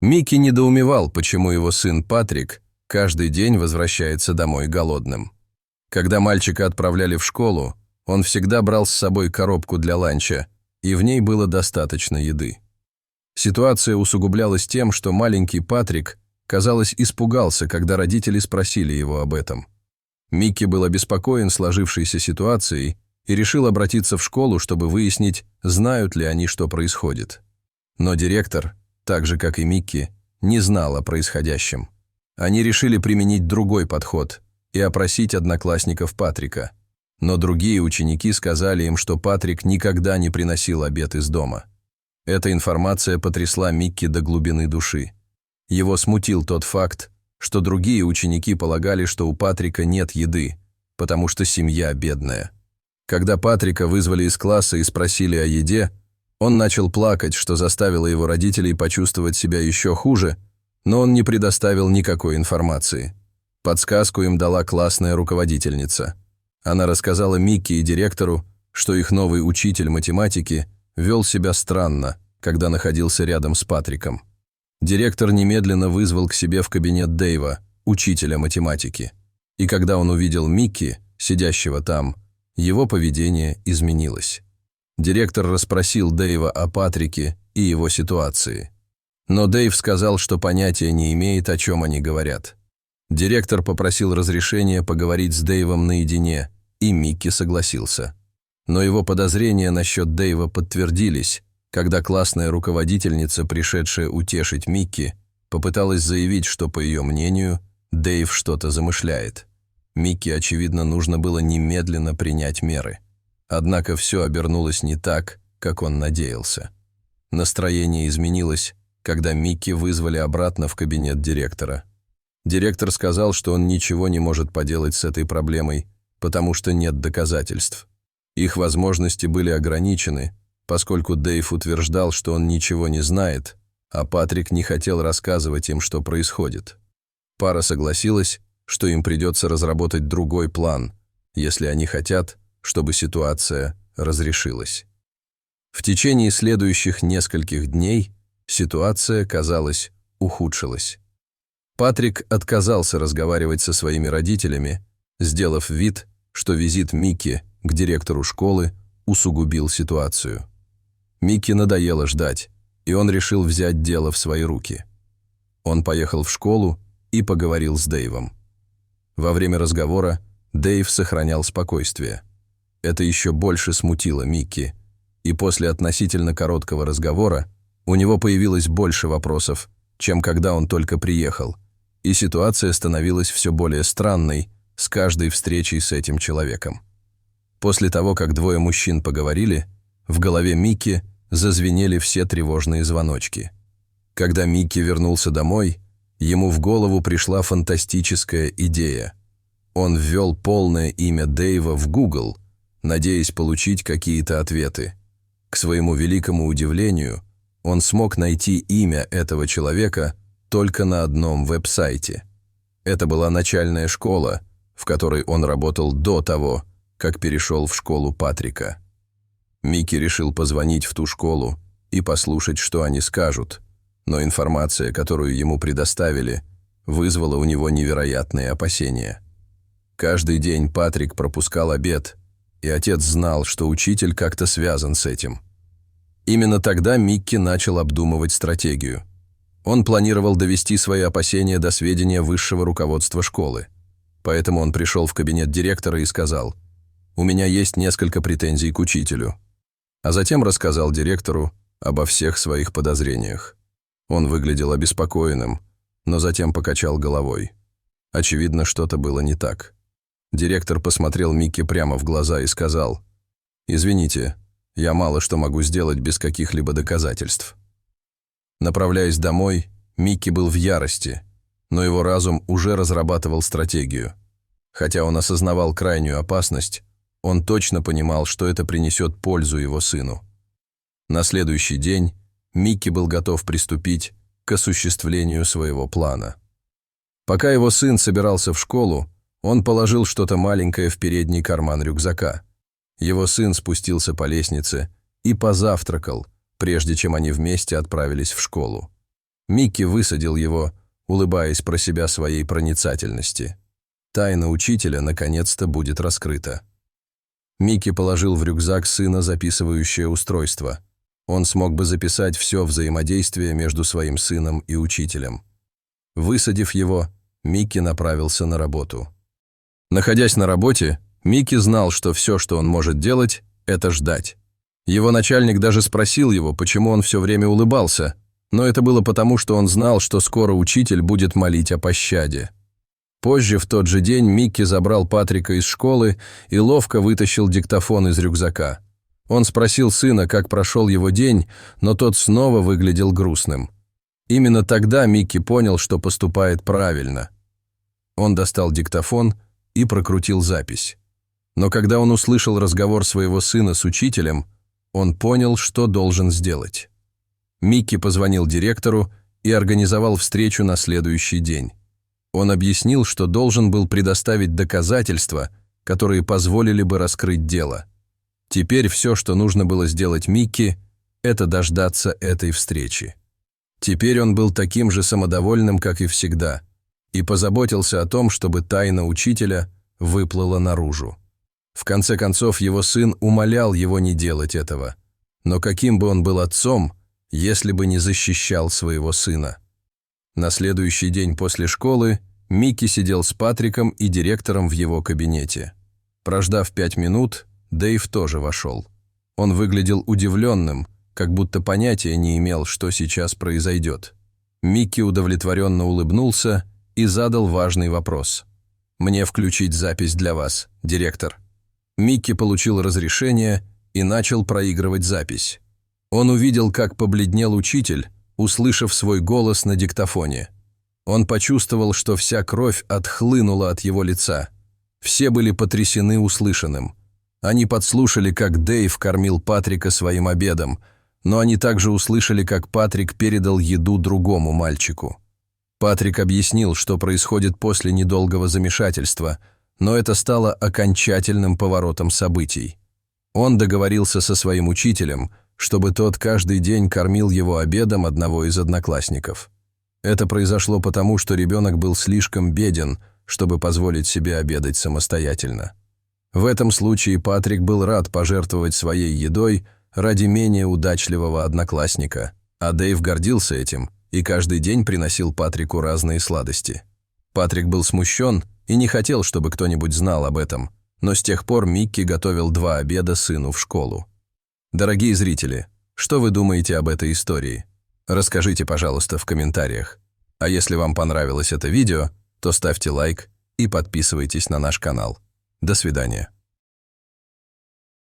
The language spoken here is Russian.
Микки недоумевал, почему его сын Патрик каждый день возвращается домой голодным. Когда мальчика отправляли в школу, он всегда брал с собой коробку для ланча, и в ней было достаточно еды. Ситуация усугублялась тем, что маленький Патрик, казалось, испугался, когда родители спросили его об этом. Микки был обеспокоен сложившейся ситуацией и решил обратиться в школу, чтобы выяснить, знают ли они, что происходит. Но директор, так же как и Микки, не знал о происходящем. Они решили применить другой подход и опросить одноклассников Патрика. Но другие ученики сказали им, что Патрик никогда не приносил обед из дома. Эта информация потрясла Микки до глубины души. Его смутил тот факт, что другие ученики полагали, что у Патрика нет еды, потому что семья бедная. Когда Патрика вызвали из класса и спросили о еде, он начал плакать, что заставило его родителей почувствовать себя еще хуже, но он не предоставил никакой информации. Подсказку им дала классная руководительница. Она рассказала Микки и директору, что их новый учитель математики вел себя странно, когда находился рядом с Патриком. Директор немедленно вызвал к себе в кабинет Дэйва, учителя математики. И когда он увидел Микки, сидящего там, его поведение изменилось. Директор расспросил Дэйва о Патрике и его ситуации. Но Дэйв сказал, что понятия не имеет, о чем они говорят. Директор попросил разрешения поговорить с Дэйвом наедине, и Микки согласился. Но его подозрения насчет Дэйва подтвердились, когда классная руководительница, пришедшая утешить Микки, попыталась заявить, что, по ее мнению, Дэйв что-то замышляет. Микки, очевидно, нужно было немедленно принять меры. Однако все обернулось не так, как он надеялся. Настроение изменилось, когда Микки вызвали обратно в кабинет директора. Директор сказал, что он ничего не может поделать с этой проблемой, потому что нет доказательств. Их возможности были ограничены, поскольку Дэйв утверждал, что он ничего не знает, а Патрик не хотел рассказывать им, что происходит. Пара согласилась, что им придется разработать другой план, если они хотят, чтобы ситуация разрешилась. В течение следующих нескольких дней ситуация, казалось, ухудшилась. Патрик отказался разговаривать со своими родителями, сделав вид, что визит Микки к директору школы усугубил ситуацию. Микки надоело ждать, и он решил взять дело в свои руки. Он поехал в школу и поговорил с Дэйвом. Во время разговора Дэйв сохранял спокойствие. Это еще больше смутило Микки, и после относительно короткого разговора у него появилось больше вопросов, чем когда он только приехал, и ситуация становилась все более странной с каждой встречей с этим человеком. После того, как двое мужчин поговорили, в голове Микки зазвенели все тревожные звоночки. Когда Микки вернулся домой, ему в голову пришла фантастическая идея. Он ввел полное имя Дэйва в Google, надеясь получить какие-то ответы. К своему великому удивлению, он смог найти имя этого человека только на одном веб-сайте. Это была начальная школа, в которой он работал до того, как перешел в школу Патрика. Микки решил позвонить в ту школу и послушать, что они скажут, но информация, которую ему предоставили, вызвала у него невероятные опасения. Каждый день Патрик пропускал обед, и отец знал, что учитель как-то связан с этим. Именно тогда Микки начал обдумывать стратегию. Он планировал довести свои опасения до сведения высшего руководства школы. Поэтому он пришел в кабинет директора и сказал: «У меня есть несколько претензий к учителю». А затем рассказал директору обо всех своих подозрениях. Он выглядел обеспокоенным, но затем покачал головой. Очевидно, что-то было не так. Директор посмотрел Микки прямо в глаза и сказал: «Извините, я мало что могу сделать без каких-либо доказательств». Направляясь домой, Микки был в ярости, но его разум уже разрабатывал стратегию. Хотя он осознавал крайнюю опасность, он точно понимал, что это принесет пользу его сыну. На следующий день Микки был готов приступить к осуществлению своего плана. Пока его сын собирался в школу, он положил что-то маленькое в передний карман рюкзака. Его сын спустился по лестнице и позавтракал, прежде чем они вместе отправились в школу. Микки высадил его, улыбаясь про себя своей проницательности. Тайна учителя наконец-то будет раскрыта. Микки положил в рюкзак сына записывающее устройство. Он смог бы записать все взаимодействие между своим сыном и учителем. Высадив его, Микки направился на работу. Находясь на работе, Микки знал, что все, что он может делать, это ждать. Его начальник даже спросил его, почему он все время улыбался, но это было потому, что он знал, что скоро учитель будет молить о пощаде. Позже, в тот же день, Микки забрал Патрика из школы и ловко вытащил диктофон из рюкзака. Он спросил сына, как прошел его день, но тот снова выглядел грустным. Именно тогда Микки понял, что поступает правильно. Он достал диктофон и прокрутил запись. Но когда он услышал разговор своего сына с учителем, он понял, что должен сделать. Микки позвонил директору и организовал встречу на следующий день. Он объяснил, что должен был предоставить доказательства, которые позволили бы раскрыть дело. Теперь все, что нужно было сделать Микки, это дождаться этой встречи. Теперь он был таким же самодовольным, как и всегда, и позаботился о том, чтобы тайна учителя выплыла наружу. В конце концов, его сын умолял его не делать этого. Но каким бы он был отцом, если бы не защищал своего сына? На следующий день после школы Микки сидел с Патриком и директором в его кабинете. Прождав 5 минут, Дэйв тоже вошел. Он выглядел удивленным, как будто понятия не имел, что сейчас произойдет. Микки удовлетворенно улыбнулся и задал важный вопрос. «Мне включить запись для вас, директор?» Микки получил разрешение и начал проигрывать запись. Он увидел, как побледнел учитель, услышав свой голос на диктофоне. Он почувствовал, что вся кровь отхлынула от его лица. Все были потрясены услышанным. Они подслушали, как Дэйв кормил Патрика своим обедом, но они также услышали, как Патрик передал еду другому мальчику. Патрик объяснил, что происходит после недолгого замешательства, но это стало окончательным поворотом событий. Он договорился со своим учителем, чтобы тот каждый день кормил его обедом одного из одноклассников. Это произошло потому, что ребенок был слишком беден, чтобы позволить себе обедать самостоятельно. В этом случае Патрик был рад пожертвовать своей едой ради менее удачливого одноклассника, а Дэйв гордился этим и каждый день приносил Патрику разные сладости. Патрик был смущен и не хотел, чтобы кто-нибудь знал об этом, но с тех пор Микки готовил 2 обеда сыну в школу. Дорогие зрители, что вы думаете об этой истории? Расскажите, пожалуйста, в комментариях. А если вам понравилось это видео, то ставьте лайк и подписывайтесь на наш канал. До свидания.